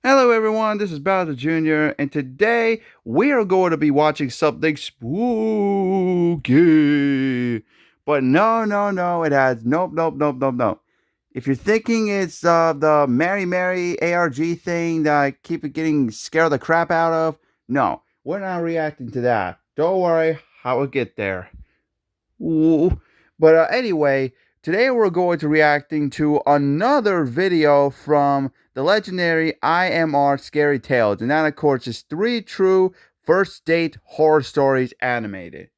Hello everyone, this is Bowser Jr. and today we are going to be watching something spooky. But no, it has nope. If you're thinking it's the Mary Mary ARG thing that I keep getting scared the crap out of, no, we're not reacting to that. Don't worry, I will get there. Ooh. But anyway, today we're going to reacting to another video from the legendary IMR Scary Tales, and that of course is 3 true first date horror stories animated.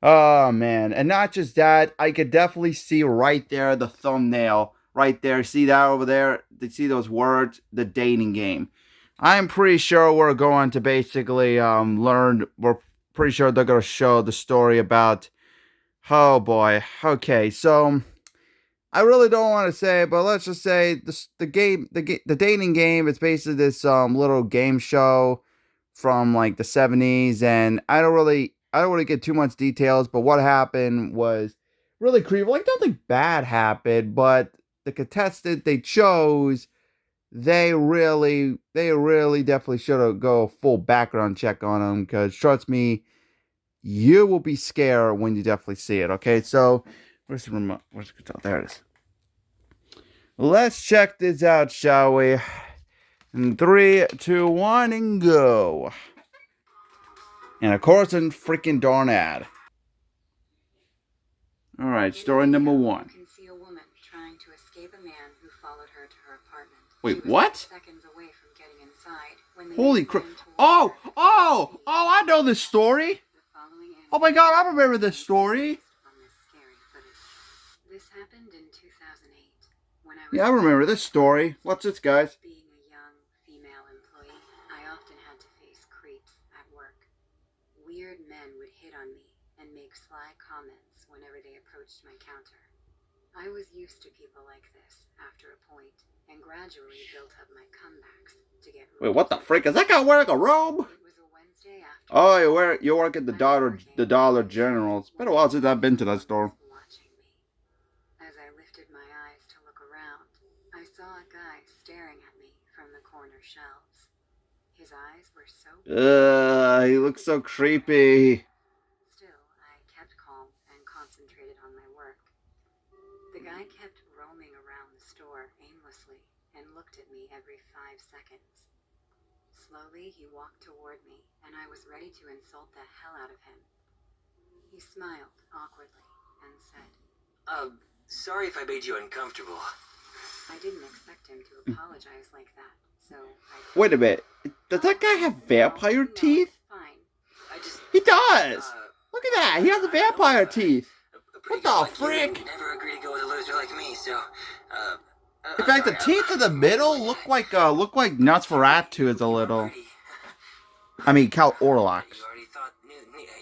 Oh man, and not just that, I could definitely see right there the thumbnail right there. See that over there? You see those words? The dating game. I'm pretty sure we're going to basically learn. We're pretty sure they're going to show the story about. Oh boy. Okay, so I really don't want to say, but let's just say the dating game is basically this little game show from like the 70s, and I don't really get too much details, but what happened was really creepy. Like nothing bad happened, but the contestant they chose, they really definitely should have go full background check on them, because trust me, you will be scared when you definitely see it. Okay, so where's the remote? Where's the control? There it is. Let's check this out, shall we? In 3, 2, 1, and go. And of course, a freaking darn ad. All right, story number 1. You can see a woman trying to escape a man who followed her to her apartment. Wait, what? Seconds away from getting inside when the Holy crap! Oh! I know this story. Oh my God, I remember this story. This happened in 2008 when I was Yeah, I remember this story. What's this, guys? being a young female employee. I often had to face creeps at work. Weird men would hit on me and make sly comments whenever they approached my counter. I was used to people like this after a point and gradually built up my comebacks to get. Wait, what the frick? Is that guy wearing a robe? It was a Wednesday afternoon. Oh, you work at the Dollar General. It's been a while since I've been to that store. Watching me. As I lifted my eyes to look around, I saw a guy staring at me from the corner shelves. His eyes were so. He looks so creepy. Still, I kept calm and concentrated on my work. The guy kept roaming around the store aimlessly and looked at me every 5 seconds. Slowly, he walked toward me, and I was ready to insult the hell out of him. He smiled awkwardly and said, Sorry if I made you uncomfortable. I didn't expect him to apologize like that, so I. Wait a minute. Does that guy have vampire teeth? Fine. He does! Look at that! He has the vampire teeth! What the frick? Never agree to go with a loser like me, so, In fact, the teeth in the middle look like Nosferatu's a little. I mean, Count Orlok.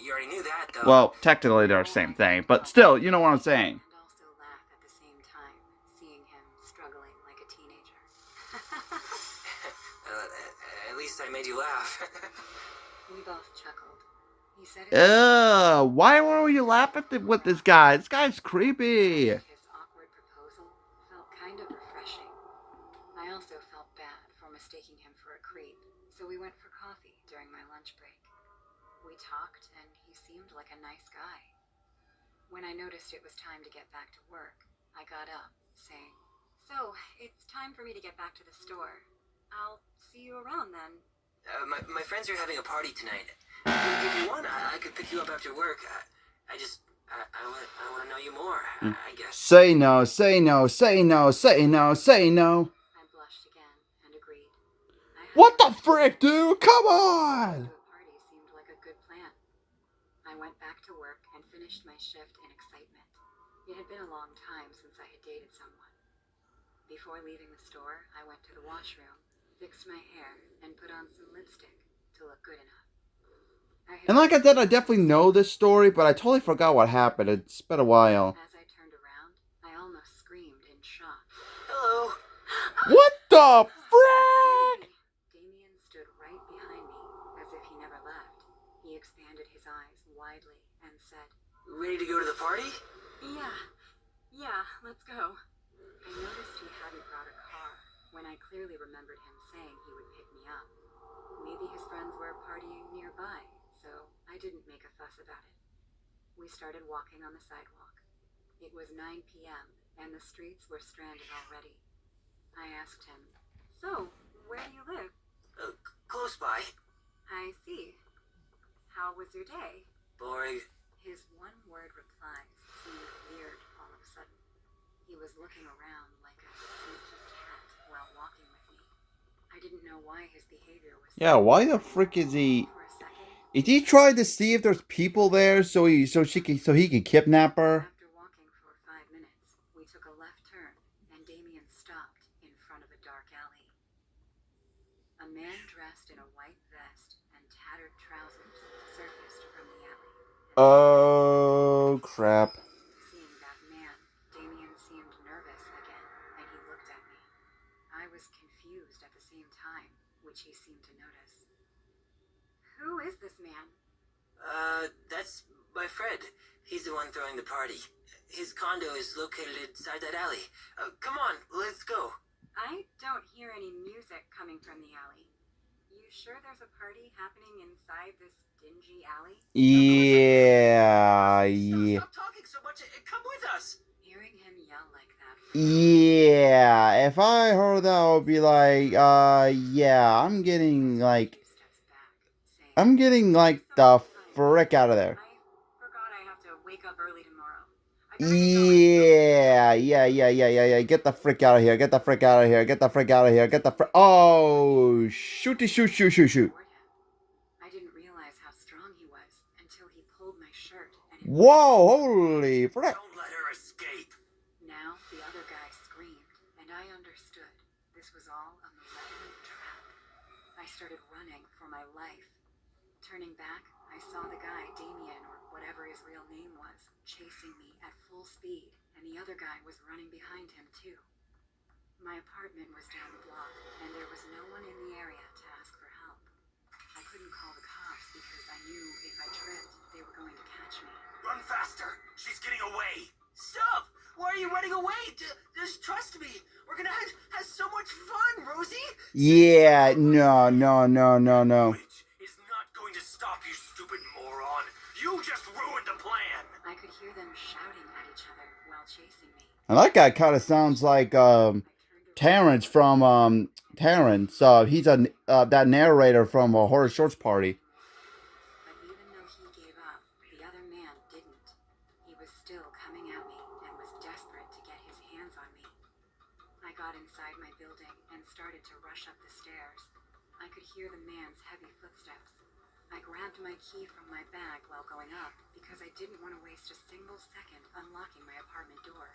You already knew that, though. Well, technically they're the same thing, but still, you know what I'm saying. And also laugh at the same time, seeing him struggling like a teenager. At least I made you laugh. We both chuckled. He said it. Why were you laughing with this guy? This guy's creepy. His awkward proposal felt kind of refreshing. I also felt bad for mistaking him for a creep, so we went for coffee during my lunch break. We talked, and he seemed like a nice guy. When I noticed it was time to get back to work, I got up, saying, "So, it's time for me to get back to the store. I'll see you around then." My friends are having a party tonight. If you want, I could pick you up after work. I want to know you more, I guess. Say no, say no, say no, say no, say no. I blushed again and agreed. What the frick, dude? Come on! The party seemed like a good plan. I went back to work and finished my shift in excitement. It had been a long time since I had dated someone. Before leaving the store, I went to the washroom, fixed my hair, and put on some lipstick to look good enough. And like I said, I definitely know this story, but I totally forgot what happened. It's been a while. As I turned around, I almost screamed in shock. Hello. What the frick? Damien stood right behind me, as if he never left. He expanded his eyes widely and said, Ready to go to the party? Yeah, let's go. I noticed he hadn't brought a car, when I clearly remembered him saying he would pick me up. Maybe his friends were partying nearby, so I didn't make a fuss about it. We started walking on the sidewalk. It was 9 p.m., and the streets were stranded already. I asked him, "So, where do you live?" Close by. "I see. How was your day?" Boring. His one-word replies seemed weird all of a sudden. He was looking around like a sneaky cat while walking with me. I didn't know why his behavior was Yeah, why the frick is he? For a second, Is he trying to see if there's people there so he can kidnap her? after walking for 5 minutes, we took a left turn, and Damien stopped in front of a dark alley. A man dressed in a white vest and tattered trousers surfaced from the alley. Oh crap. Seeing that man, Damien seemed nervous again, and he looked at me. I was confused at the same time, which he seemed to notice. "Who is this man?" That's my friend. He's the one throwing the party. His condo is located inside that alley. Come on, let's go. "I don't hear any music coming from the alley. You sure there's a party happening inside this dingy alley?" Yeah, yeah. Stop talking so much and come with us. Hearing him yell like that. Yeah, if I heard that, I would be like, yeah, I'm getting like, the frick out of there. "I forgot I have to wake up early tomorrow. Yeah. Get the frick out of here. Get the frick out of here. Get the frick out of here. Get the frick. Oh, shoot. I didn't realize how strong he was until he pulled my shirt and Whoa, holy frick. Don't let her escape. Now the other guy screamed, and I understood this was all a malevolent trap. I started running for my life. Turning back, I saw the guy, Damien, or whatever his real name was, chasing me at full speed, and the other guy was running behind him too. My apartment was down the block, and there was no one in the area to ask for help. I couldn't call the cops because I knew if I tripped, they were going to catch me. Run faster. She's getting away. Stop. Why are you running away? Just trust me. We're gonna have so much fun, Rosie. Yeah, no. Which is not going to stop you, stupid moron. You just ruined the plan. I could hear them shouting at each other while chasing me. And that guy kind of sounds like, Terrence from, Terrence. He's that narrator from a Horror Shorts Party. But even though he gave up, the other man didn't. He was still coming at me and was desperate to get his hands on me. I got inside my building and started to rush up the stairs. I could hear the man's heavy footsteps. I grabbed my key from my bag while going up because I didn't want to waste a single second unlocking my apartment door.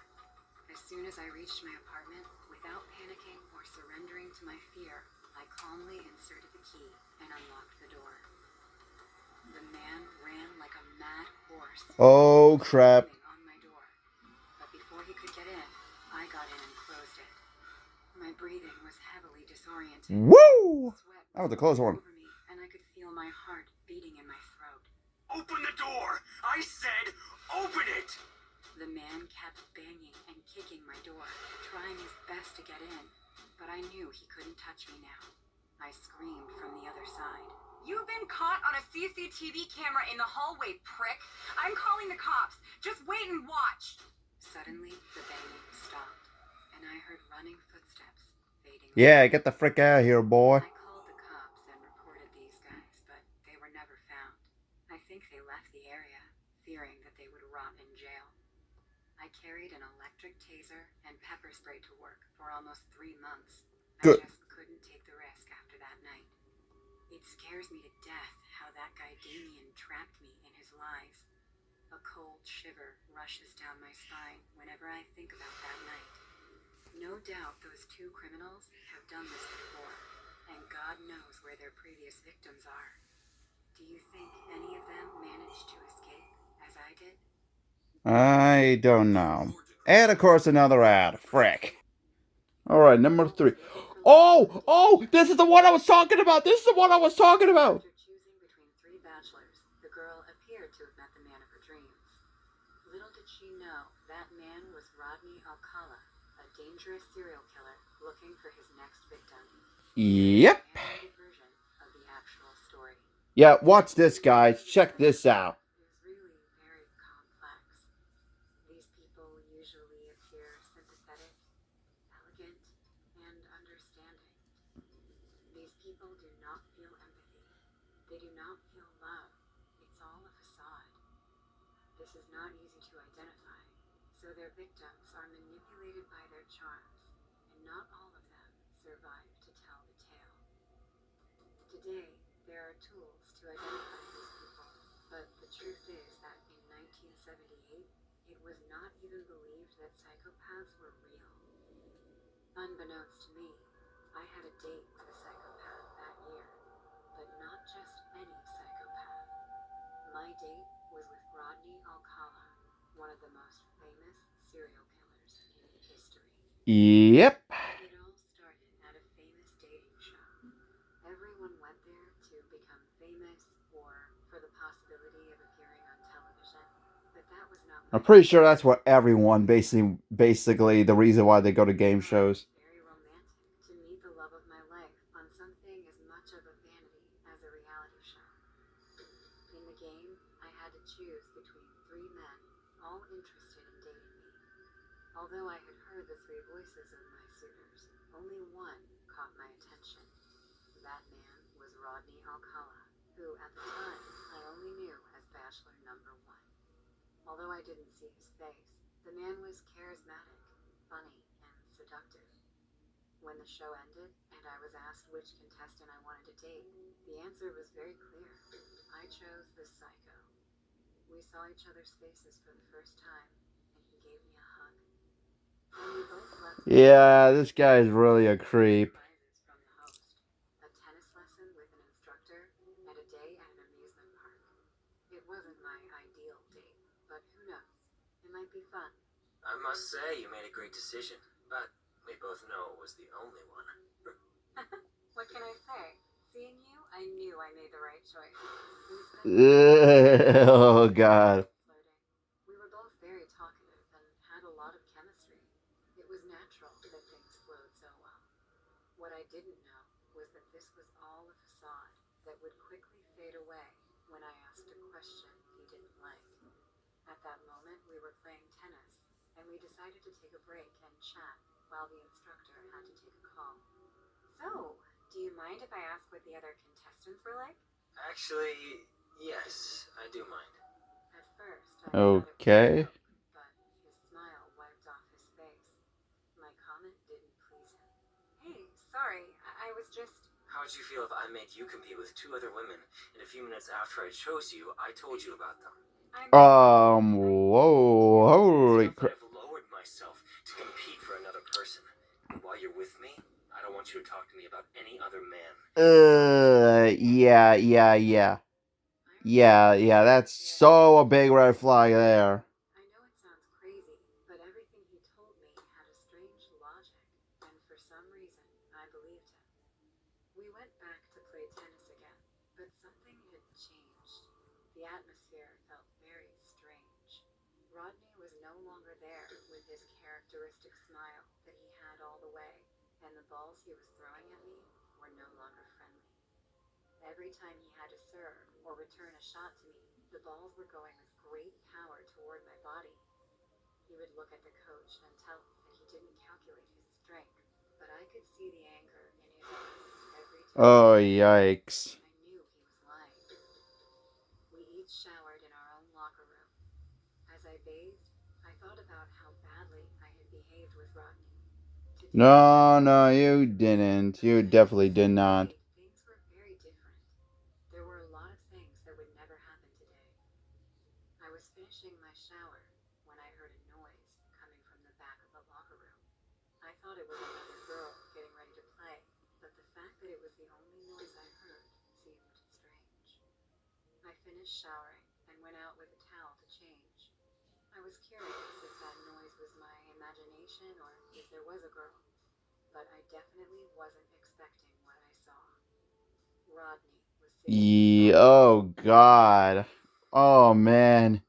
As soon as I reached my apartment, without panicking or surrendering to my fear, I calmly inserted the key and unlocked the door. The man ran like a mad horse. Oh, crap. On my door. But before he could get in, I got in and closed it. My breathing was heavily disoriented. Woo! Sweat That was a close one. over me, and I could feel my heart beating in my throat. Open the door. I said open it. The man kept banging and kicking my door, trying his best to get in, but I knew he couldn't touch me now. I screamed from the other side. "You've been caught on a CCTV camera in the hallway, prick! I'm calling the cops! Just wait and watch!" Suddenly, the banging stopped, and I heard running footsteps fading away. Yeah, get the frick out of here, boy. I called the cops and reported these guys, but they were never found. I think they left the area, fearing that they would rot in jail. I carried an electric taser and pepper spray to work for almost 3 months. Good. I just couldn't take the risk after that night. It scares me to death how that guy Damien trapped me in his lies. A cold shiver rushes down my spine whenever I think about that night. No doubt those two criminals have done this before, and God knows where their previous victims are. Do you think any of them managed to escape, as I did? I don't know. And of course another ad. Frick. Alright, number 3. Oh! This is the one I was talking about! After choosing between 3 bachelors, the girl appeared to have met the man of her dreams. Little did she know that man was Rodney Alcala, a dangerous serial killer looking for his next victim. Yep. An animated version of the actual story. Yeah, watch this, guys. Check this out. Is really very complex. These people usually appear sympathetic, elegant, and understanding. These people do not feel empathy. They do not feel love. It's all a facade. This is not easy to identify, so their victims are manipulated by their charms, and not all of them survive to tell the tale. Today, there are tools to identify these people, but the truth is that in 1978, it was not even believed that psychopaths were real. Unbeknownst to me, I had a date with a psychopath that year, but not just any psychopath. My date was with Rodney Alcala, one of the most famous serial killers in history. Yep. It all started at a famous dating show. Everyone went there to become famous or for the possibility of appearing on television, but that was not my I'm pretty sure that's what everyone basically the reason why they go to game shows. very romantic to meet the love of my life on something as much of a vanity as a reality show. In the game, I had to choose between three men, all interested in dating me. Although I had heard the three voices of my suitors, only one caught my attention. That man was Rodney Alcala, who at the time I only knew as Bachelor Number 1. Although I didn't see his face, the man was charismatic, funny, and seductive. When the show ended and I was asked which contestant I wanted to date, the answer was very clear. I chose the psycho. We saw each other's faces for the first time, and he gave me a hug. And we both left. Yeah, this guy is really a creep. Prizes from the host, a tennis lesson with an instructor, and a day at an amusement park. It wasn't my ideal date, but who knows? It might be fun. I must say, you made a great decision, but we both know it was the only one. What can I say? Seeing you, I knew I made the right choice. Oh God. Flirting. We were both very talkative and had a lot of chemistry. It was natural that things flowed so well. What I didn't know was that this was all a facade that would quickly fade away when I asked a question he didn't like. At that moment, we were playing tennis, and we decided to take a break and chat while the instructor had to take a call. So, do you mind if I ask what the other contestants were like? Actually, yes, I do mind. At first, I thought it was a Okay. joke, but his smile wiped off his face. My comment didn't please him. Hey, sorry, I was just... How would you feel if I made you compete with two other women, and a few minutes after I chose you, I told you about them? Whoa, holy It's crap. not that I've lowered myself to compete for another person. But while you're with me, I don't want you to talk to me about any other man. Yeah, that's so a big red flag there. I know it sounds crazy, but everything he told me had a strange logic, and for some reason, I believed him. We went back to play tennis again, but something had changed. The atmosphere felt very strange. Rodney was no longer there with his characteristic smile that he had all the way, and the balls he was throwing at me were no longer friendly. Every time he had to serve or return a shot to me, the balls were going with great power toward my body. He would look at the coach and tell me that he didn't calculate his strength, but I could see the anger in his eyes every time. Oh, yikes. I knew he was lying. We each showered in our own locker room. As I bathed, I thought about how badly I had behaved with Rodney. No, you didn't. You definitely did not. Things were very different. There were a lot of things that would never happen today. I was finishing my shower when I heard a noise coming from the back of the locker room. I thought it was another girl getting ready to play, but the fact that it was the only noise I heard seemed strange. I finished showering and went out with a towel to change. I was curious if that noise was my imagination or if there was a girl, but I definitely wasn't expecting what I saw. Rodney was sitting. Oh God. Oh man.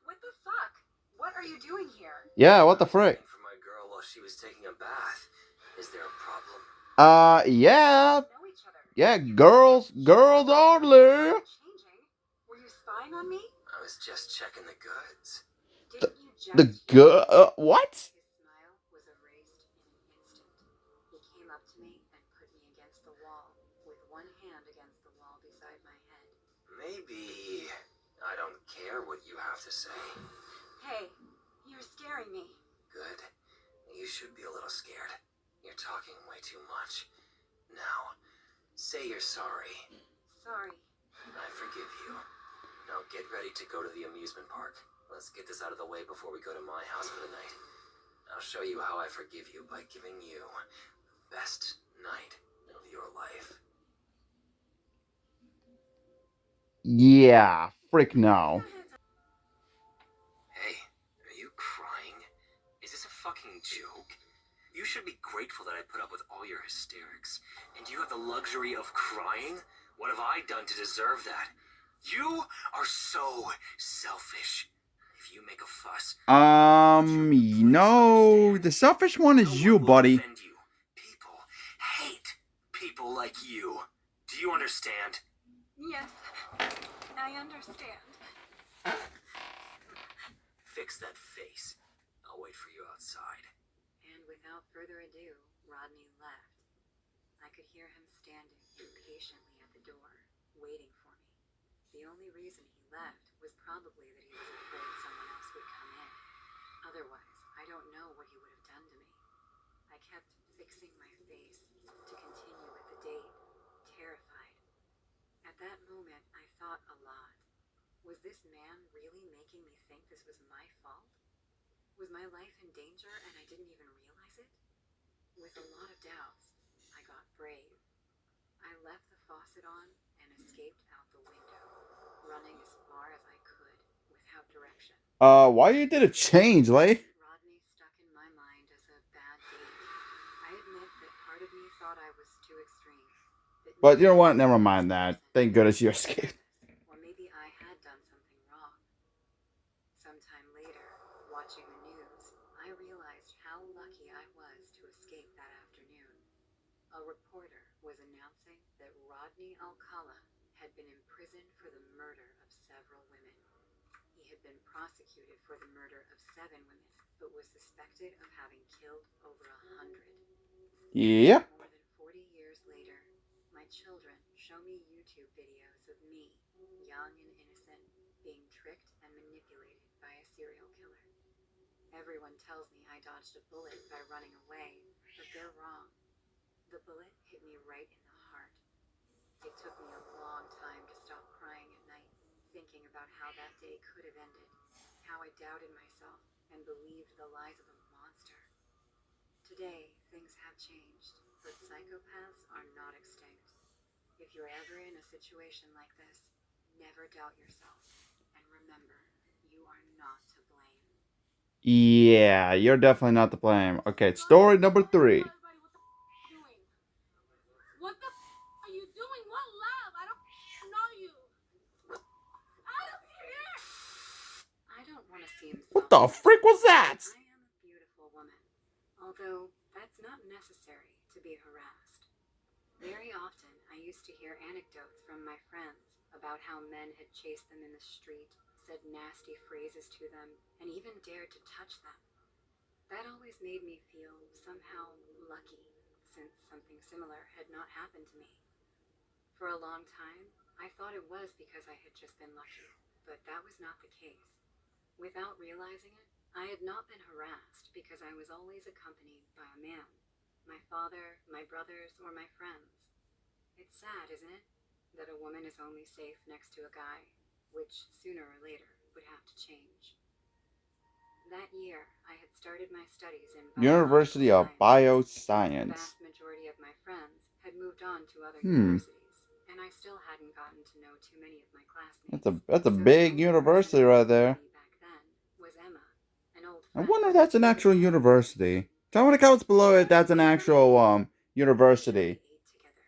What the fuck? What are you doing here? Yeah, what the frick? For my girl while she was taking a bath. Is there a Yeah. Know each other. Yeah, girls only. Changing. Were you spying on me? I was just checking the goods. Didn't you just The good. What? His smile was erased in an instant. He came up to me and put me against the wall, with one hand against the wall beside my head. Maybe I don't care what you have to say. Hey, you're scaring me. Good. You should be a little scared. You're talking way too much. Now, say you're sorry. Sorry. I forgive you. Now get ready to go to the amusement park. Let's get this out of the way before we go to my house for the night. I'll show you how I forgive you by giving you the best night of your life. Yeah. Frick no. Hey, are you crying? Is this a fucking joke? You should be grateful that I put up with all your hysterics. And you have the luxury of crying? What have I done to deserve that? You are so selfish. If you make a fuss, No. The selfish one is you, buddy. People hate people like you. Do you understand? Yes, I understand. Fix that face. I'll wait for you outside. And without further ado, Rodney left. I could hear him standing impatiently at the door, waiting for me. The only reason he left was probably that he was afraid someone else would come in. Otherwise, I don't know what he would have done to me. I kept fixing my face to continue with the date, terrified. At that moment, I thought a lot. Was this man really making me think this was my fault? Was my life in danger and I didn't even realize it? With a lot of doubts, I got brave. I left the faucet on and escaped out the window, running as far as I could without direction. Why you did a change, Lay? Rodney stuck in my mind as a bad date. I admit that part of me thought I was too extreme. But you know what? Never mind that. Thank goodness you escaped. Or maybe I had done something wrong. Sometime later, watching the news, I realized how lucky I was to escape that afternoon. A reporter was announcing that Rodney Alcala had been imprisoned for the murder of several women. He had been prosecuted for the murder of 7 women, but was suspected of having killed over 100. Yep. More than 40 years later, my children show me YouTube videos of me, young and innocent, being tricked and manipulated by a serial killer. Everyone tells me I dodged a bullet by running away, but they're wrong. The bullet hit me right in the heart. It took me a long time to stop crying at night, thinking about how that day could have ended, how I doubted myself and believed the lies of a monster. Today, things have changed, but psychopaths are not extinct. If you're ever in a situation like this, never doubt yourself. And remember, you are not to blame. Yeah, you're definitely not to blame. Okay, story number 3. What the are you doing? What love? I don't know you. Out of here! I don't want to seem What the frick was that? I am a beautiful woman, although that's not necessary to be harassed. Very often, I used to hear anecdotes from my friends about how men had chased them in the street, said nasty phrases to them, and even dared to touch them. That always made me feel somehow lucky, since something similar had not happened to me. For a long time, I thought it was because I had just been lucky, but that was not the case. Without realizing it, I had not been harassed because I was always accompanied by a man. My father, my brothers, or my friends. It's sad, isn't it? That a woman is only safe next to a guy, which sooner or later would have to change. That year, I had started my studies in University of The Bioscience. vast majority of my friends had moved on to other Hmm. universities, and I still hadn't gotten to know too many of my classmates. That's a So the big only university person right who there. knew me back then was Emma, an old I friend. wonder if that's an actual university. Tell me in the comments below if that's an actual university. We ate together.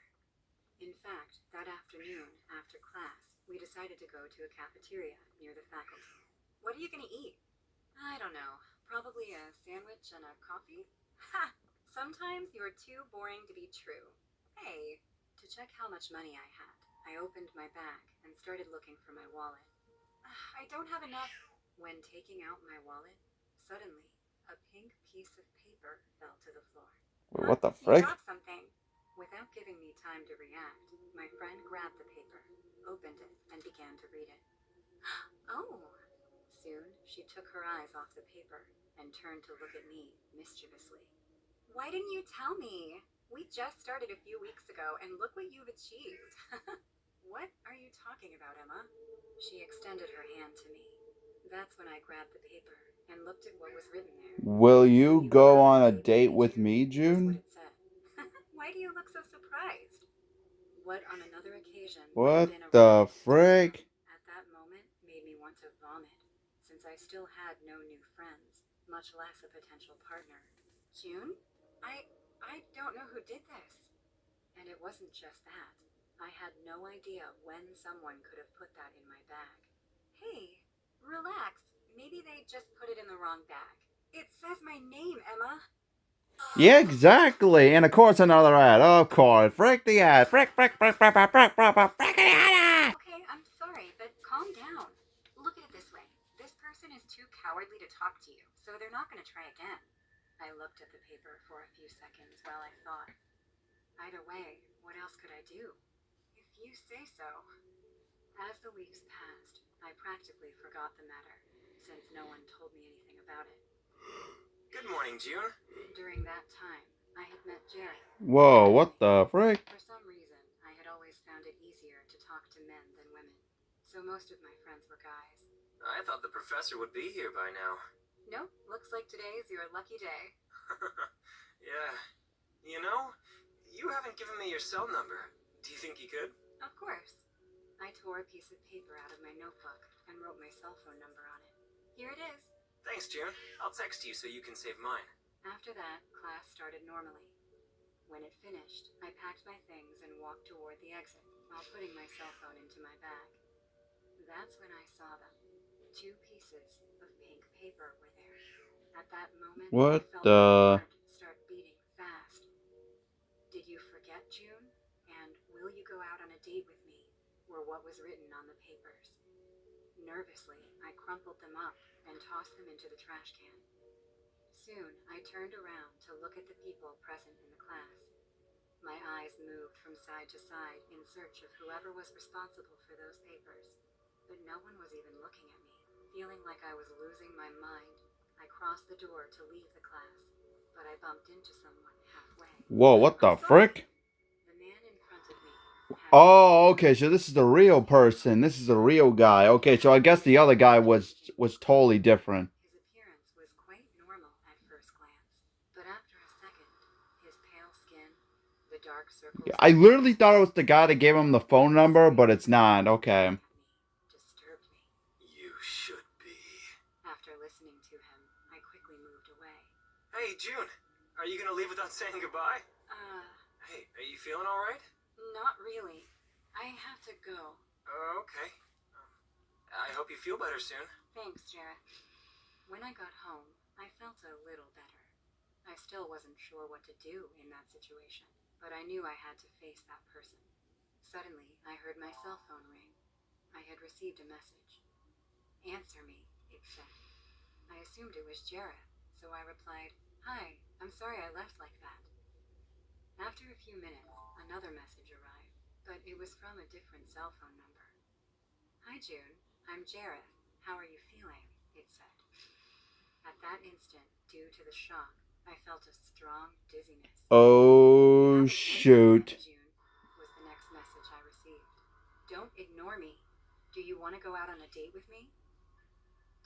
In fact, that afternoon, after class, we decided to go to a cafeteria near the faculty. What are you going to eat? I don't know. Probably a sandwich and a coffee? Ha! Sometimes you're too boring to be true. Hey. To check how much money I had, I opened my bag and started looking for my wallet. I don't have enough. When taking out my wallet, suddenly, a pink piece of paper fell to the floor. Wait, Huh? what the You frick? dropped something. Without giving me time to react, my friend grabbed the paper, opened it, and began to read it. Oh. Soon, she took her eyes off the paper and turned to look at me mischievously. Why didn't you tell me? We just started a few weeks ago, and look what you've achieved. What are you talking about, Emma? She extended her hand to me. That's when I grabbed the paper and looked at what was written there. Will you You go go on on a a date with date me, with June, me, was what June? it said. Why do you look so surprised? What on another occasion would have What been a the riot, frick? at that moment made me want to vomit, since I still had no new friends, much less a potential partner. June? I don't know who did this. And it wasn't just that. I had no idea when someone could have put that in my bag. Hey, relax. Maybe they just put it in the wrong bag. It says my name, Emma. Yeah, exactly. And of course another ad. Of course. Frick the ad. Frick, frick, frick, frick, frick, frick, frick, frick, frick the ad. Okay, I'm sorry, but calm down. Look at it this way. This person is too cowardly to talk to you, so they're not going to try again. I looked at the paper for a few seconds while I thought. Either way, what else could I do? If you say so. As the weeks passed, I practically forgot the matter, since no one told me anything about it. Good morning, June. During that time, I had met Jared. Whoa, what the frick? For some reason, I had always found it easier to talk to men than women, so most of my friends were guys. I thought the professor would be here by now. Nope, looks like today's your lucky day. Yeah. You know, you haven't given me your cell number. Do you think you could? Of course. I tore a piece of paper out of my notebook and wrote my cell phone number on it. Here it is. Thanks, June. I'll text you so you can save mine. After that, class started normally. When it finished, I packed my things and walked toward the exit while putting my cell phone into my bag. That's when I saw them. 2 pieces of pink paper were there. At that moment, I What felt my the? heart start beating fast. Did you forget, June? And will you go out on a date with me? Were what was written on the papers. Nervously, I crumpled them up and tossed them into the trash can. Soon, I turned around to look at the people present in the class. My eyes moved from side to side in search of whoever was responsible for those papers. But no one was even looking at me. Feeling like I was losing my mind, I crossed the door to leave the class, but I bumped into someone halfway. Whoa, what the I'm sorry. frick? The man in front of me had Oh, okay, so this is the real person. This is the real guy. Okay, so I guess the other guy was totally different. His appearance was quite normal at first glance, but after a second, his pale skin, the dark circles I under literally his thought it eyes, was the guy that gave him the phone number, but it's not. Okay. disturbed me. You should be. After listening to him, I quickly moved away. Hey, June. Are you gonna leave without saying goodbye? Hey, are you feeling alright? Not really. I have to go. Okay. I hope you feel better soon. Thanks, Jarrett. When I got home, I felt a little better. I still wasn't sure what to do in that situation, but I knew I had to face that person. Suddenly, I heard my cell phone ring. I had received a message. Answer me, it said. I assumed it was Jarrett, so I replied, Hi, I'm sorry I left like that. After a few minutes, another message arrived, but it was from a different cell phone number. Hi, June. I'm Jareth. How are you feeling? It said. At that instant, due to the shock, I felt a strong dizziness. Oh, shoot. June, was the next message I received. Don't ignore me. Do you want to go out on a date with me?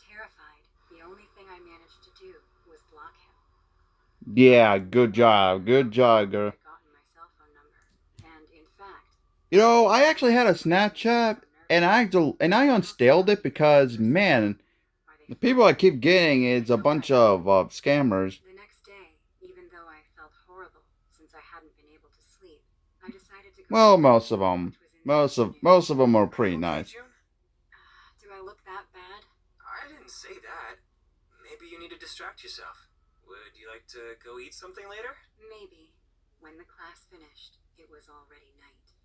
Terrified, the only thing I managed to do was block him. Yeah, good job. Good job, girl. I'd gotten my cell phone number, and in fact, You know, I actually had a Snapchat, and I unstalled it because, man, the people I keep getting is a bunch of scammers. The next day, even though I felt horrible since I hadn't been able to sleep, I decided to go. Well, most of them. Most of them are pretty nice. June? Do I look that bad? I didn't say that. Maybe you need to distract yourself. Would Would you like to go eat something later? Maybe. When the class finished, it was already night.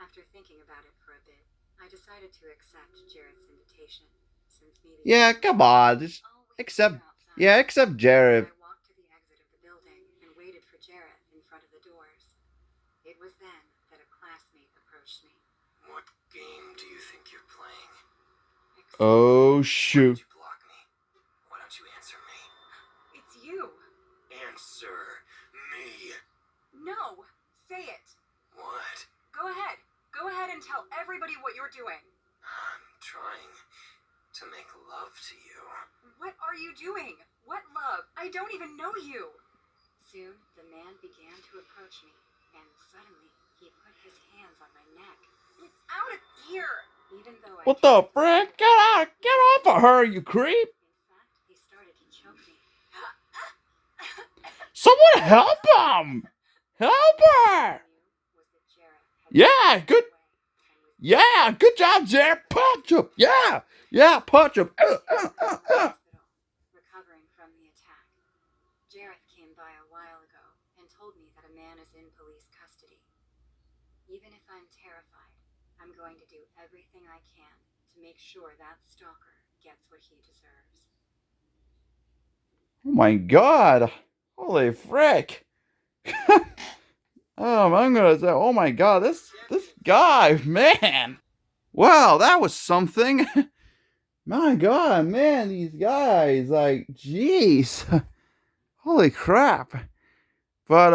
After thinking about it for a bit, I decided to accept Jarrett's invitation, since maybe... Yeah, come on. Just accept. Yeah, accept Jared. I walked to the exit of the building and waited for Jarrett in front of the doors. It was then that a classmate approached me. What game do you think you're playing? Oh, Why shoot. did you block me? Why don't you answer me? It's you! Answer me! No! Say it! What? Go ahead! Go ahead and tell everybody what you're doing! I'm trying to make love to you. What are you doing? What love? I don't even know you! Soon, the man began to approach me, and suddenly, he put his hands on my neck. Get out of here! Even though What the frick? Get off of her, you creep! In fact, he started to choke me. Someone help him! Help her! Yeah, good. Yeah, good job, Jared. Punch him. Yeah, punch him. Recovering from the attack. Jareth came by a while ago and told me that a man is in police custody. Even if I'm terrified, I'm going to do everything I can to make sure that stalker gets what he deserves. Oh my god. Holy frick. I'm gonna say, oh my god, this guy, man. Wow, that was something. My god, man, these guys, like, jeez. Holy crap. But,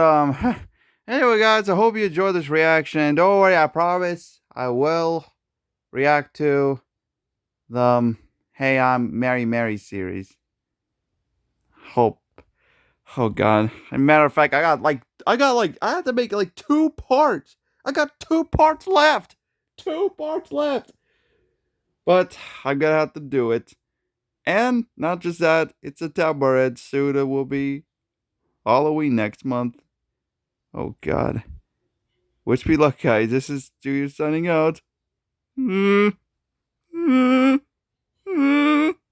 anyway, guys, I hope you enjoyed this reaction. Don't worry, I promise I will react to the Hey, I'm Mary series. Hope. Oh god. As a matter of fact, I have to make like 2 parts. I got 2 parts left. 2 parts left. But I'm gonna have to do it. And not just that, it's a Tabaret. Soon it will be Halloween next month. Oh god. Wish me luck, guys. This is Junior signing out.